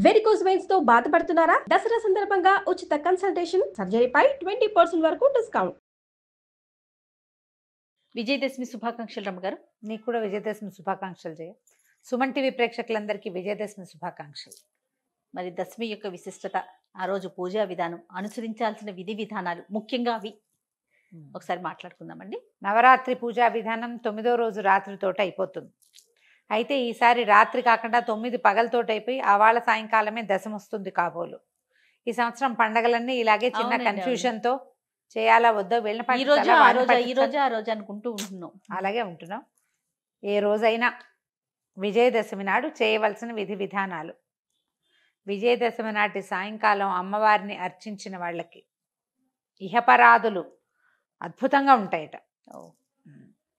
Varicose veins తో బాధపడుతున్నారా? దసరా సందర్భంగా ఉచిత కన్సల్టేషన్, సర్జరీపై 20% వరకు డిస్కౌంట్. విజయదశమి శుభాకాంక్షలు రమ్మగారు. నీకు కూడా విజయదశమి శుభాకాంక్షలు జయ. సుమన్ టీవీ ప్రేక్షకులందరికీ విజయదశమి శుభాకాంక్షలు. మరి దశమి యొక్క విశిష్టత, ఆ రోజు పూజా విధానం, అనుసరించాల్సిన విధి విధానాలు, ముఖ్యంగా అవి ఒకసారి మాట్లాడుకుందామండి. నవరాత్రి పూజా విధానం 9వ రోజు రాత్రితోటి అయిపోతుంది. అయితే ఈసారి రాత్రి కాకుండా 9 పగలతోటి అయిపోయి ఆవాళ సాయంకాలమే దశమి వస్తుంది కాబోలు. ఈ సంవత్సరం పండగలన్నీ ఇలాగే చిన్న అవునండి, కన్ఫ్యూజన్ తో చేయాలా వద్దో వెళ్ళిన ఈ రోజు ఆ రోజు అనుకుంటూ ఉంటున్నాం. అలాగే ఉంటున్నాం. ఏ రోజైనా విజయదశమి నాడు చేయవలసిన విధి విధానాలు. విజయదశమి నాటి సాయంకాలం అమ్మవారిని అర్చించిన వాళ్ళకి ఇహపరాధులు అద్భుతంగా ఉంటాయట.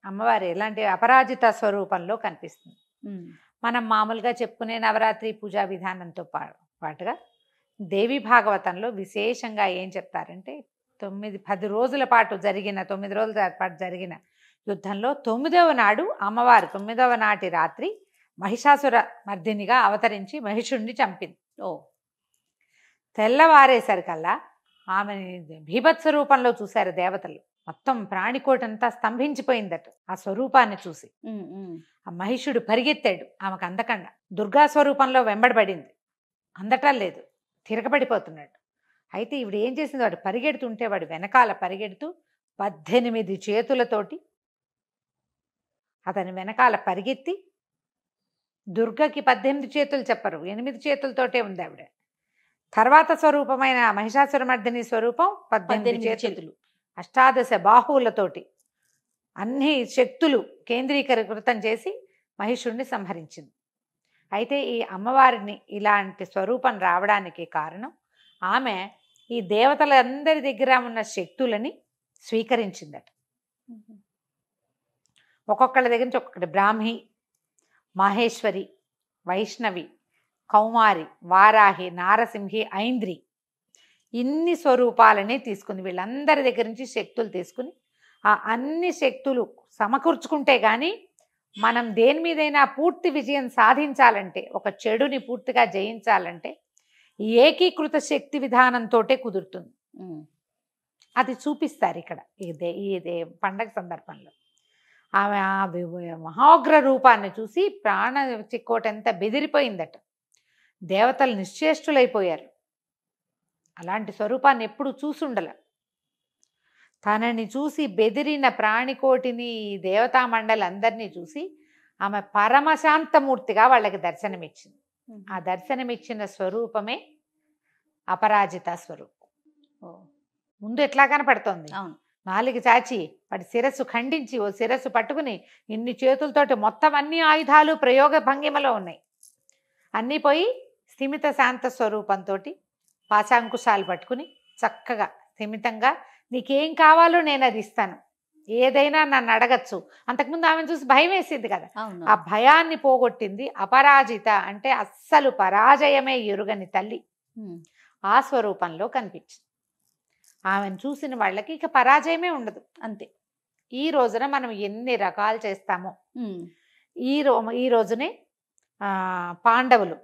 అమ్మవారు ఎలాంటి అపరాజిత స్వరూపంలో కనిపిస్తుంది. మనం మామూలుగా చెప్పుకునే నవరాత్రి పూజా విధానంతో పాటుగా దేవి భాగవతంలో విశేషంగా ఏం చెప్తారంటే 9-10 రోజుల పాటు జరిగిన 9 రోజుల పాటు జరిగిన యుద్ధంలో 9వ నాడు అమ్మవారు 9వ నాటి రాత్రి మహిషాసుర మర్దినిగా అవతరించి మహిషుణ్ణి చంపింది. తెల్లవారేసరికల్లా ఆమెని భీభత్స రూపంలో చూశారు దేవతలు. మొత్తం ప్రాణికోటంతా స్తంభించిపోయిందట ఆ స్వరూపాన్ని చూసి. ఆ మహిషుడు పరిగెత్తాడు ఆమెకు అందకుండా. దుర్గా స్వరూపంలో వెంబడబడింది, అందటం లేదు, తిరగబడిపోతున్నాడు. అయితే ఈవిడ ఏం చేసింది, వాడు పరిగెడుతుంటే వాడు వెనకాల పరిగెడుతూ 18 చేతులతోటి అతని వెనకాల పరిగెత్తి, దుర్గకి 18 చేతులు చెప్పరు, 8 చేతులతోటే ఉంది ఆవిడ. తర్వాత స్వరూపమైన మహిషాసురమర్దిని స్వరూపం 18 చేతులు, అష్టాదశ బాహువులతోటి అన్ని శక్తులు కేంద్రీకృతం చేసి మహిషుణ్ణి సంహరించింది. అయితే ఈ అమ్మవారిని ఇలాంటి స్వరూపం రావడానికి కారణం ఆమె ఈ దేవతలందరి దగ్గర ఉన్న శక్తులని స్వీకరించిందట. ఒక్కొక్కళ్ళ దగ్గర నుంచి ఒక్కొక్కటి బ్రాహ్మి, మాహేశ్వరి, వైష్ణవి, కౌమారి, వారాహి, నారసింహి, ఐంద్రి, ఇన్ని స్వరూపాలని తీసుకుని వీళ్ళందరి దగ్గర నుంచి శక్తులు తీసుకుని ఆ అన్ని శక్తులు సమకూర్చుకుంటే కానీ మనం దేని మీదైనా పూర్తి విజయం సాధించాలంటే, ఒక చెడుని పూర్తిగా జయించాలంటే ఏకీకృత శక్తి విధానంతో కుదురుతుంది. అది చూపిస్తారు ఇక్కడ ఇదే పండగ సందర్భంలో. ఆమె ఆ మహోగ్ర రూపాన్ని చూసి ప్రాణ చిక్కోటంత బెదిరిపోయిందట. దేవతలు నిశ్చేష్టులైపోయారు. అలాంటి స్వరూపాన్ని ఎప్పుడు చూసుండల. తనని చూసి బెదిరిన ప్రాణికోటిని, దేవతా మండలందరినీ చూసి ఆమె పరమశాంతమూర్తిగా వాళ్ళకి దర్శనమిచ్చింది. ఆ దర్శనమిచ్చిన స్వరూపమే అపరాజిత స్వరూపం. ముందు ఎట్లా కనపడుతోంది, నాలుగు చాచి వాడి శిరస్సు ఖండించి ఓ శిరస్సు పట్టుకుని ఇన్ని చేతులతోటి మొత్తం అన్ని ఆయుధాలు ప్రయోగ భంగిమలో ఉన్నాయి. అన్నీ పోయి స్థిమిత శాంత స్వరూపంతో పాశాంకుశాలు పట్టుకుని చక్కగా స్థిమితంగా నీకేం కావాలో నేను అది ఇస్తాను, ఏదైనా నన్ను అడగచ్చు. అంతకుముందు ఆమెను చూసి భయం వేసింది కదా, ఆ భయాన్ని పోగొట్టింది. అపరాజిత అంటే అస్సలు పరాజయమే ఎరుగని తల్లి ఆ స్వరూపంలో కనిపించింది. ఆమెను చూసిన వాళ్ళకి ఇక పరాజయమే ఉండదు, అంతే. ఈ రోజున మనం ఎన్ని రకాలు చేస్తామో, ఈ రోజునే పాండవులు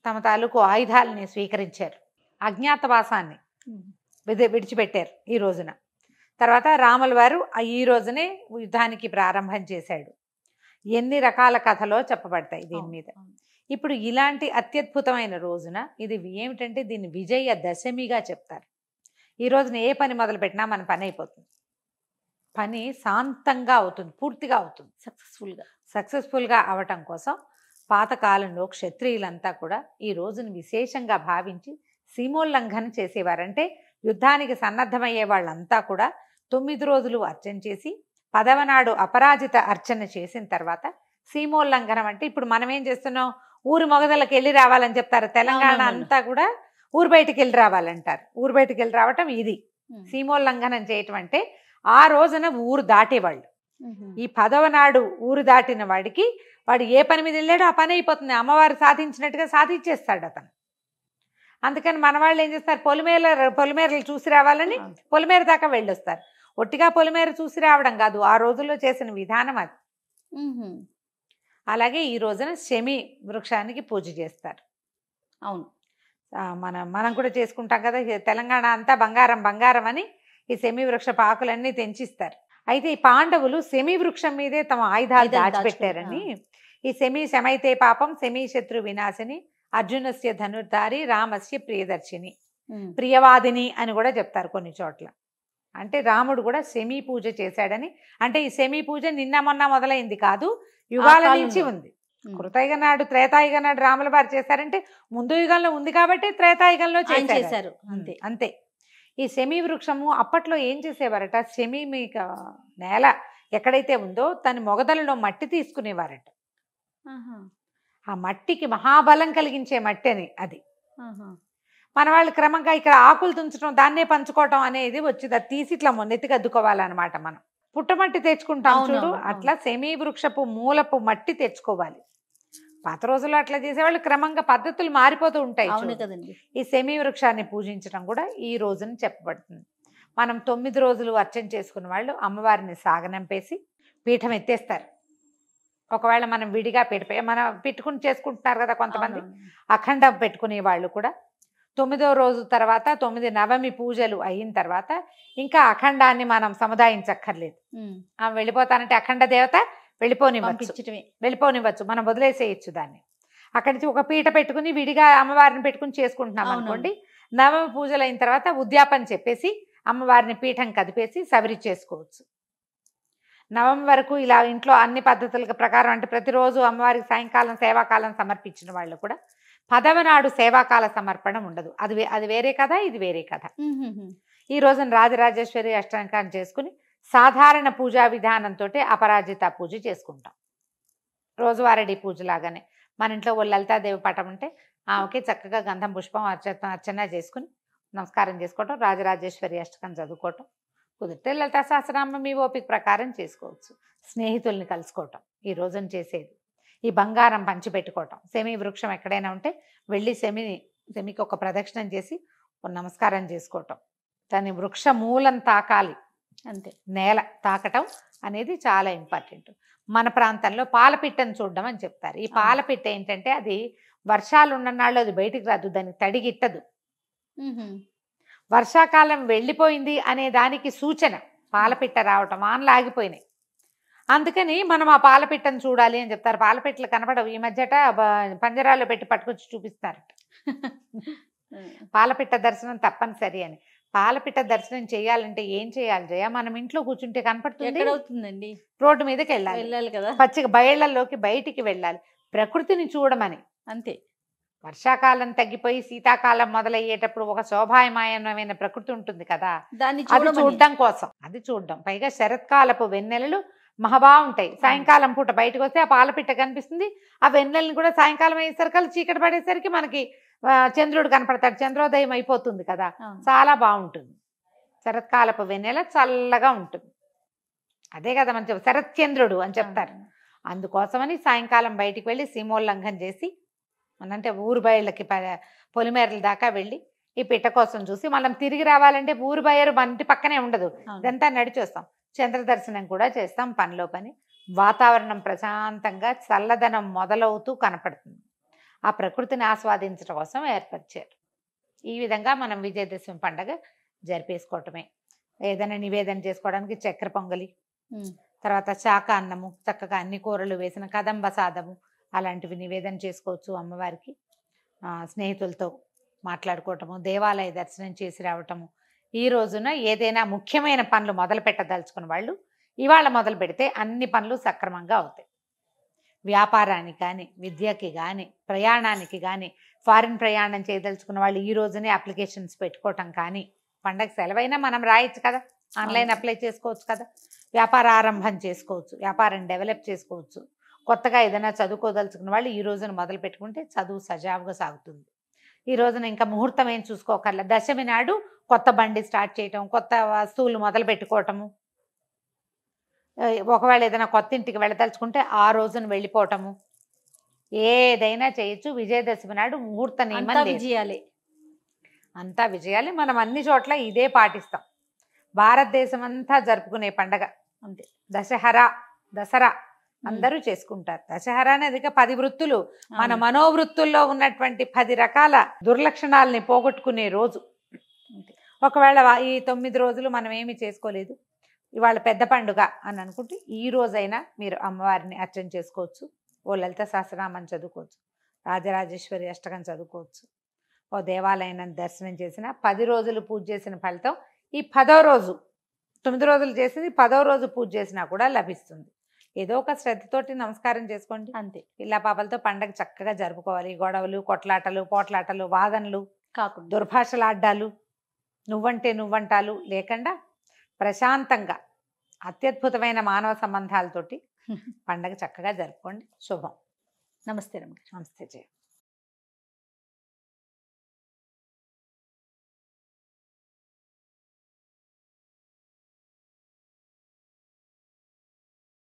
తమ తాలూకు ఆయుధాలని స్వీకరించారు, అజ్ఞాతవాసాన్ని విడిచిపెట్టారు ఈ రోజున. తర్వాత రాముల వారు ఈ రోజునే యుద్ధానికి ప్రారంభం చేశాడు. ఎన్ని రకాల కథలో చెప్పబడతాయి దీని మీద. ఇప్పుడు ఇలాంటి అత్యద్భుతమైన రోజున ఇది ఏమిటంటే దీన్ని విజయ దశమిగా చెప్తారు. ఈ రోజున ఏ పని మొదలుపెట్టినా మన పని అయిపోతుంది, పని శాంతంగా అవుతుంది, పూర్తిగా అవుతుంది, సక్సెస్ఫుల్గా అవటం కోసం పాతకాలంలో క్షత్రియులంతా కూడా ఈ రోజును విశేషంగా భావించి సీమోల్లంఘన చేసేవారంటే యుద్ధానికి సన్నద్ధమయ్యే వాళ్ళంతా కూడా 9 రోజులు అర్చన చేసి 10వ నాడు అపరాజిత అర్చన చేసిన తర్వాత సీమోల్లంఘనం అంటే ఇప్పుడు మనం ఏం చేస్తున్నాం, ఊరి మొగదలకు వెళ్ళి రావాలని చెప్తారు. తెలంగాణ అంతా కూడా ఊరు బయటికి వెళ్ళి రావాలంటారు. ఊరు బయటికి వెళ్ళి రావటం ఇది సీమోల్లంఘనం చేయటం. అంటే ఆ రోజున ఊరు దాటేవాళ్ళు. ఈ 10వ నాడు ఊరు దాటిన వాడికి వాడు ఏ పని మీద వెళ్ళాడో ఆ పని అయిపోతుంది, అమ్మవారు సాధించినట్టుగా సాధించేస్తాడు అతను. అందుకని మన వాళ్ళు ఏం చేస్తారు, పొలిమేరలు చూసి రావాలని పొలిమేర దాకా వెళ్ళొస్తారు. ఒట్టిగా పొలిమేర చూసి రావడం కాదు, ఆ రోజుల్లో చేసిన విధానం అది. అలాగే ఈ రోజున శమి వృక్షానికి పూజ చేస్తారు. అవును. మనం కూడా చేసుకుంటాం కదా, తెలంగాణ అంతా బంగారం బంగారం అని ఈ శమీ వృక్షపు ఆకులన్నీ తెంచిస్తారు. అయితే ఈ పాండవులు శమీ వృక్షం మీదే తమ ఆయుధాలు దాచిపెట్టారని, ఈ శమైతే పాపం శమీ శత్రు వినాశిని అర్జునస్య ధనుర్ధారి రామస్య ప్రియదర్శిని ప్రియవాదిని అని కూడా చెప్తారు కొన్ని చోట్ల. అంటే రాముడు కూడా శమీ పూజ చేశాడని. అంటే ఈ శమీ పూజ నిన్న మొన్న మొదలైంది కాదు, యుగాల నుంచి ఉంది. కృతయుగ నాడు త్రేతాయుగ నాడు రాముల వారు చేశారంటే ముందు యుగంలో ఉంది కాబట్టి త్రేతాయుగంలో చేశారు. అంతే. ఈ శమీ వృక్షము అప్పట్లో ఏం చేసేవారట, శమీ మీక నేల ఎక్కడైతే ఉందో దాని మొగదలలో మట్టి తీసుకునేవారట. ఆ మట్టికి మహాబలం కలిగించే మట్టి అని అది. మన వాళ్ళు క్రమంగా ఇక్కడ ఆకులు తుంచడం దాన్నే పంచుకోవటం అనేది వచ్చింది. అది తీసి ఇట్లా నెత్తికి అద్దుకోవాలన్నమాట. మనం పుట్టమట్టి తెచ్చుకుంటాం చూడు, అట్లా శమీ వృక్షపు మూలపు మట్టి తెచ్చుకోవాలి. పాత రోజుల్లో అట్లా చేసేవాళ్ళు. క్రమంగా పద్ధతులు మారిపోతూ ఉంటాయి కదండి. ఈ శమీ వృక్షాన్ని పూజించడం కూడా ఈ రోజున చెప్పబడుతుంది. మనం 9 రోజులు అర్చన చేసుకున్న వాళ్ళు అమ్మవారిని సాగనంపేసి పీఠం ఎత్తేస్తారు. ఒకవేళ మనం విడిగా మనం పెట్టుకుని చేసుకుంటున్నారు కదా కొంతమంది, అఖండం పెట్టుకునే వాళ్ళు కూడా 9వ రోజు తర్వాత 9 నవమి పూజలు అయిన తర్వాత ఇంకా అఖండాన్ని మనం సముదాయించక్కర్లేదు. వెళ్ళిపోతానంటే అఖండ దేవత వెళ్ళిపోనివ్వచ్చు, మనం వదిలేసేయచ్చు దాన్ని. అక్కడి నుంచి ఒక పీట పెట్టుకుని విడిగా అమ్మవారిని పెట్టుకుని చేసుకుంటున్నాం అనుకోండి. నవమి పూజలు అయిన తర్వాత ఉద్యాపన చెప్పేసి అమ్మవారిని పీఠం కదిపేసి సబరి చేసుకోవచ్చు. నవమి వరకు ఇలా ఇంట్లో అన్ని పద్ధతుల ప్రకారం, అంటే ప్రతిరోజు అమ్మవారికి సాయంకాలం సేవాకాలం సమర్పించిన వాళ్ళు కూడా 10వ నాడు సేవాకాల సమర్పణ ఉండదు. అది వేరే కథ, ఇది వేరే కథ. ఈ రోజున రాజరాజేశ్వరి అష్టంకాన్ని చేసుకుని సాధారణ పూజా విధానంతో అపరాజిత పూజ చేసుకుంటాం. రోజువారీ పూజలాగానే మన ఇంట్లో ఓ లలితాదేవి పటం ఉంటే ఆమెకి చక్కగా గంధం పుష్పం అర్చన చేసుకుని నమస్కారం చేసుకోవటం, రాజరాజేశ్వరి అష్టకం చదువుకోవటం. కుదిరితే లలితా సహస్రనామం మీ ఓపిక ప్రకారం చేసుకోవచ్చు. స్నేహితుల్ని కలుసుకోవటం ఈ రోజున చేసేది. ఈ బంగారం పంచిపెట్టుకోవటం. శమీ వృక్షం ఎక్కడైనా ఉంటే వెళ్ళి శమికి ఒక ప్రదక్షిణం చేసి నమస్కారం చేసుకోవటం. దాని వృక్ష మూలం తాకాలి, అంతే. నేల తాకటం అనేది చాలా ఇంపార్టెంట్. మన ప్రాంతంలో పాలపిట్టను చూడడం అని చెప్తారు. ఈ పాలపిట్ట ఏంటంటే అది వర్షాలు ఉన్ననాళ్ళు అది బయటికి రాదు, దానికి తడిగిట్టదు. వర్షాకాలం వెళ్ళిపోయింది అనే దానికి సూచన పాలపిట్ట రావటం. వానలు ఆగిపోయినాయి, అందుకని మనం ఆ పాలపిట్టను చూడాలి అని చెప్తారు. పాలపిట్టలు కనపడవు ఈ మధ్యట, పంజరాల్లో పెట్టి పట్టుకొచ్చి చూపిస్తారట. పాలపిట్ట దర్శనం తప్పనిసరి అని. పాలపిట్ట దర్శనం చేయాలంటే ఏం చేయాలి జయ? మనం ఇంట్లో కూర్చుంటే కనపడుతుంది, రోడ్డు మీదకి వెళ్ళాలి కదా, పచ్చిక బయళ్లలోకి బయటికి వెళ్ళాలి, ప్రకృతిని చూడమని. అంతే. వర్షాకాలం తగ్గిపోయి శీతాకాలం మొదలయ్యేటప్పుడు ఒక శోభాయమానమైన ప్రకృతి ఉంటుంది కదా, అది చూడడం కోసం, అది చూడడం. పైగా శరత్కాలపు వెన్నెలలు మహాబాగుంటాయి. సాయంకాలం పూట బయటకు వస్తే ఆ పాలపిట్ట కనిపిస్తుంది. ఆ వెన్నెలని కూడా సాయంకాలం అయ్యేసరికి చీకటి పడేసరికి మనకి చంద్రుడు కనపడతాడు, చంద్రోదయం అయిపోతుంది కదా, చాలా బాగుంటుంది. శరత్కాలపు వెన్నెల చల్లగా ఉంటుంది. అదే కదా మనం శరత్చంద్రుడు అని చెప్తారు. అందుకోసమని సాయంకాలం బయటికి వెళ్ళి సీమోల్లంఘన చేసి, అంటే ఊరు బయళ్ళకి పొలిమేరల దాకా వెళ్ళి ఈ పిట్ట కోసం చూసి మనం తిరిగి రావాలంటే ఊరు బయరు మన ఇంటి పక్కనే ఉండదు, ఇదంతా నడిచి వస్తాం. చంద్ర దర్శనం కూడా చేస్తాం పనిలో పని. వాతావరణం ప్రశాంతంగా చల్లదనం మొదలవుతూ కనపడుతుంది. ఆ ప్రకృతిని ఆస్వాదించడం కోసం ఏర్పరిచారు. ఈ విధంగా మనం విజయదశమి పండుగ జరిపేసుకోవటమే. ఏదైనా నివేదన చేసుకోవడానికి చక్కెర పొంగలి, తర్వాత శాఖ అన్నము, చక్కగా అన్ని కూరలు వేసిన కదంబ సాదము, అలాంటివి నివేదన చేసుకోవచ్చు అమ్మవారికి. స్నేహితులతో మాట్లాడుకోవటము, దేవాలయ దర్శనం చేసి రావటము. ఈ రోజున ఏదైనా ముఖ్యమైన పనులు మొదలు పెట్టదలుచుకున్న వాళ్ళు ఇవాళ మొదలు పెడితే అన్ని పనులు సక్రమంగా అవుతాయి. వ్యాపారానికి కానీ, విద్యకి కానీ, ప్రయాణానికి కానీ, ఫారిన్ ప్రయాణం చేయదలుచుకున్న వాళ్ళు ఈ రోజునే అప్లికేషన్స్ పెట్టుకోవటం కానీ, పండగ సెలవైనా మనం రాయొచ్చు కదా, ఆన్లైన్ అప్లై చేసుకోవచ్చు కదా, వ్యాపార ఆరంభం చేసుకోవచ్చు, వ్యాపారం డెవలప్ చేసుకోవచ్చు. కొత్తగా ఏదైనా చదువుకోదలుచుకున్న వాళ్ళు ఈ రోజున మొదలు పెట్టుకుంటే చదువు సజావుగా సాగుతుంది. ఈ రోజున ఇంకా ముహూర్తం ఏం చూసుకోకర్లేదు. దశమి నాడు కొత్త బండి స్టార్ట్ చేయటం, కొత్త వస్తువులు మొదలు పెట్టుకోవటము, ఒకవేళ ఏదైనా కొత్త ఇంటికి వెళ్ళదలుచుకుంటే ఆ రోజున వెళ్ళిపోవటము, ఏదైనా చేయొచ్చు. విజయదశమి నాడు ముహూర్త నియమం విజయాలి, అంతా విజయాలి. మనం అన్ని చోట్ల ఇదే పాటిస్తాం. భారతదేశం అంతా జరుపుకునే పండగ అంతే. దసరా అందరూ చేసుకుంటారు. దశహరా అనేది 10 వృత్తులు, మన అవును. మనోవృత్తుల్లో ఉన్నటువంటి 10 రకాల దుర్లక్షణాలని పోగొట్టుకునే రోజు. ఒకవేళ ఈ 9 రోజులు మనం ఏమి చేసుకోలేదు, ఇవాళ పెద్ద పండుగ అని అనుకుంటే ఈ రోజైనా మీరు అమ్మవారిని అర్చన చేసుకోవచ్చు. ఓ లలిత సహస్రనామం చదువుకోవచ్చు, రాజరాజేశ్వరి అష్టకం చదువుకోవచ్చు, ఓ దేవాలయాన్ని దర్శనం చేసిన 10 రోజులు పూజ చేసిన ఫలితం ఈ 10వ రోజు, 9 రోజులు చేసింది 10వ రోజు పూజ చేసినా కూడా లభిస్తుంది. ఏదో ఒక శ్రద్ధతోటి నమస్కారం చేసుకోండి. అంతే. పిల్ల పాపలతో పండగ చక్కగా జరుపుకోవాలి. గొడవలు, కొట్లాటలు, పోట్లాటలు, వాదనలు, కాకుండా దుర్భాషలాడ్డాలు, నువ్వంటే నువ్వంటాలు లేకుండా ప్రశాంతంగా అత్యద్భుతమైన మానవ సంబంధాలతోటి పండగ చక్కగా జరుపుకోండి. శుభం. నమస్తే రమ్య. నమస్తే జయ.